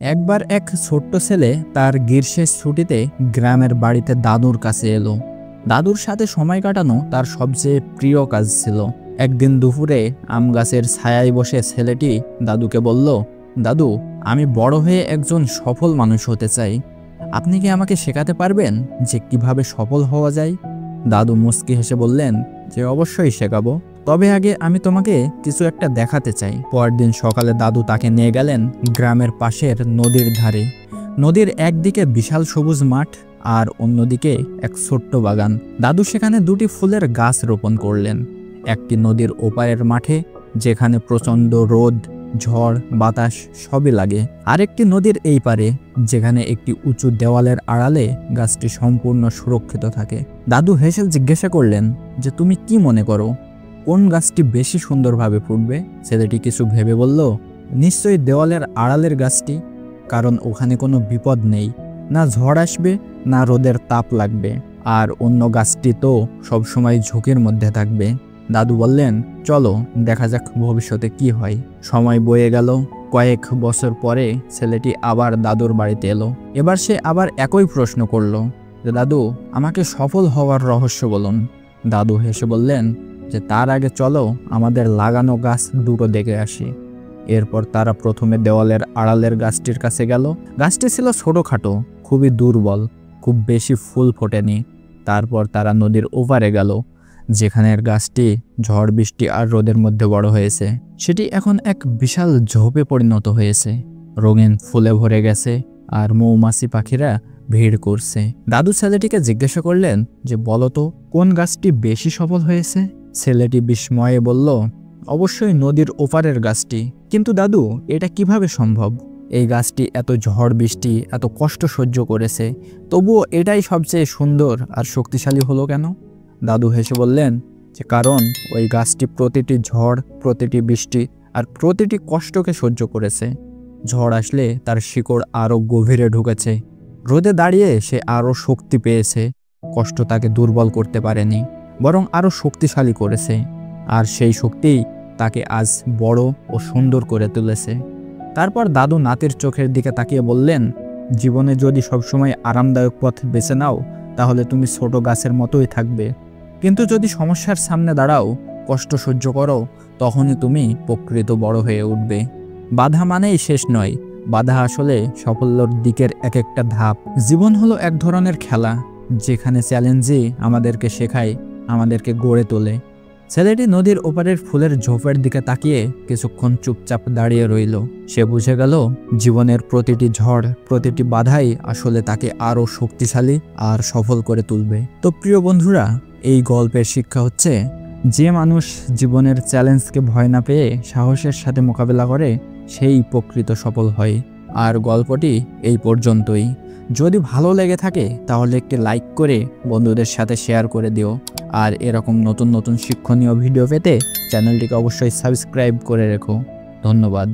একবার এক ছোট্ট ছেলে তার গ্রীষ্মের ছুটিতে গ্রামের বাড়িতে দাদুর কাছে এলো। দাদুর সাথে সময় কাটানো তার সবচেয়ে প্রিয় কাজ ছিল। একদিন দুপুরে আম গাছের ছায়ায় বসে ছেলেটি দাদুকে বলল, দাদু, আমি বড় হয়ে একজন সফল মানুষ হতে চাই। আপনি কি আমাকে শেখাতে পারবেন যে কিভাবে সফল হওয়া যায়? দাদু মুচকি হেসে বললেন যে অবশ্যই শেখাবো, তবে আগে আমি তোমাকে কিছু একটা দেখাতে চাই। পরের দিন সকালে দাদু তাকে নিয়ে গেলেন গ্রামের পাশের নদীর ধারে। নদীর একদিকে বিশাল সবুজ মাঠ আর অন্যদিকে এক ছোট্ট বাগান। দাদু সেখানে দুটি ফুলের গাছ রোপণ করলেন। একটি নদীর ওপারের মাঠে, যেখানে প্রচণ্ড রোদ, ঝড়, বাতাস সবই লাগে। আরেকটি নদীর এই পারে, যেখানে একটি উঁচু দেওয়ালের আড়ালে গাছটি সম্পূর্ণ সুরক্ষিত থাকে। দাদু হেসে জিজ্ঞাসা করলেন যে তুমি কি মনে করো, কোন গাছটি বেশি সুন্দরভাবে ফুটবে? ছেলেটি কিছু ভেবে বলল, নিশ্চয়ই দেওয়ালের আড়ালের গাছটি, কারণ ওখানে কোনো বিপদ নেই, না ঝড় আসবে না রোদের তাপ লাগবে, আর অন্য গাছটি তো সবসময় ঝুঁকির মধ্যে থাকবে। দাদু বললেন, চলো দেখা যাক ভবিষ্যতে কি হয়। সময় বয়ে গেল। কয়েক বছর পরে ছেলেটি আবার দাদুর বাড়িতে এলো। এবার সে আবার একই প্রশ্ন করল যে দাদু, আমাকে সফল হওয়ার রহস্য বলুন। দাদু হেসে বললেন যে তার আগে চলো আমাদের লাগানো গাছ দুটো দেখে আসি। এরপর তারা প্রথমে দেওয়ালের আড়ালের গাছটির কাছে গেল। গাছটি ছিল ছোটখাটো, খুবই দুর্বল, খুব বেশি ফুল ফোটেনি। তারপর তারা নদীর ওপারে গেল, যেখানের গাছটি ঝড় বৃষ্টি আর রোদের মধ্যে বড় হয়েছে। সেটি এখন এক বিশাল ঝোপে পরিণত হয়েছে, রঙিন ফুলে ভরে গেছে আর মৌমাছি পাখিরা ভিড় করছে। দাদু ছেলেটিকে জিজ্ঞাসা করলেন যে বলতো, কোন গাছটি বেশি সফল হয়েছে? ছেলেটি বিস্ময়ে বলল, অবশ্যই নদীর ওপারের গাছটি। কিন্তু দাদু, এটা কিভাবে সম্ভব? এই গাছটি এত ঝড় বৃষ্টি, এত কষ্ট সহ্য করেছে, তবুও এটাই সবচেয়ে সুন্দর আর শক্তিশালী হলো কেন? দাদু হেসে বললেন যে কারণ ওই গাছটি প্রতিটি ঝড়, প্রতিটি বৃষ্টি আর প্রতিটি কষ্টকে সহ্য করেছে। ঝড় আসলে তার শিকড় আরও গভীরে ঢুকেছে, রোদে দাঁড়িয়ে সে আরও শক্তি পেয়েছে। কষ্ট তাকে দুর্বল করতে পারেনি, বরং আরও শক্তিশালী করেছে, আর সেই শক্তিই তাকে আজ বড় ও সুন্দর করে তুলেছে। তারপর দাদু নাতির চোখের দিকে তাকিয়ে বললেন, জীবনে যদি সবসময় আরামদায়ক পথ বেছে নাও, তাহলে তুমি ছোট গাছের মতোই থাকবে। কিন্তু যদি সমস্যার সামনে দাঁড়াও, কষ্ট সহ্য করো, তখনই তুমি প্রকৃত বড় হয়ে উঠবে। বাধা মানেই শেষ নয়, বাধা আসলে সাফল্যের দিকের এক একটা ধাপ। জীবন হলো এক ধরনের খেলা, যেখানে চ্যালেঞ্জই আমাদেরকে শেখায়, আমাদেরকে গড়ে তোলে। ছেলেটি নদীর ওপারের ফুলের ঝোপের দিকে তাকিয়ে কিছুক্ষণ চুপচাপ দাঁড়িয়ে রইল। সে বুঝে গেল, জীবনের প্রতিটি ঝড়, প্রতিটি বাধাই আসলে তাকে আরও শক্তিশালী আর সফল করে তুলবে। তো প্রিয় বন্ধুরা, এই গল্পের শিক্ষা হচ্ছে, যে মানুষ জীবনের চ্যালেঞ্জকে ভয় না পেয়ে সাহসের সাথে মোকাবেলা করে, সেই প্রকৃত সফল হয়। আর গল্পটি এই পর্যন্তই। যদি ভালো লেগে থাকে তাহলে একটি লাইক করে বন্ধুদের সাথে শেয়ার করে দিও। আর এরকম নতুন নতুন শিক্ষণীয় ভিডিও পেতে চ্যানেলটিকে অবশ্যই সাবস্ক্রাইব করে রেখো। ধন্যবাদ।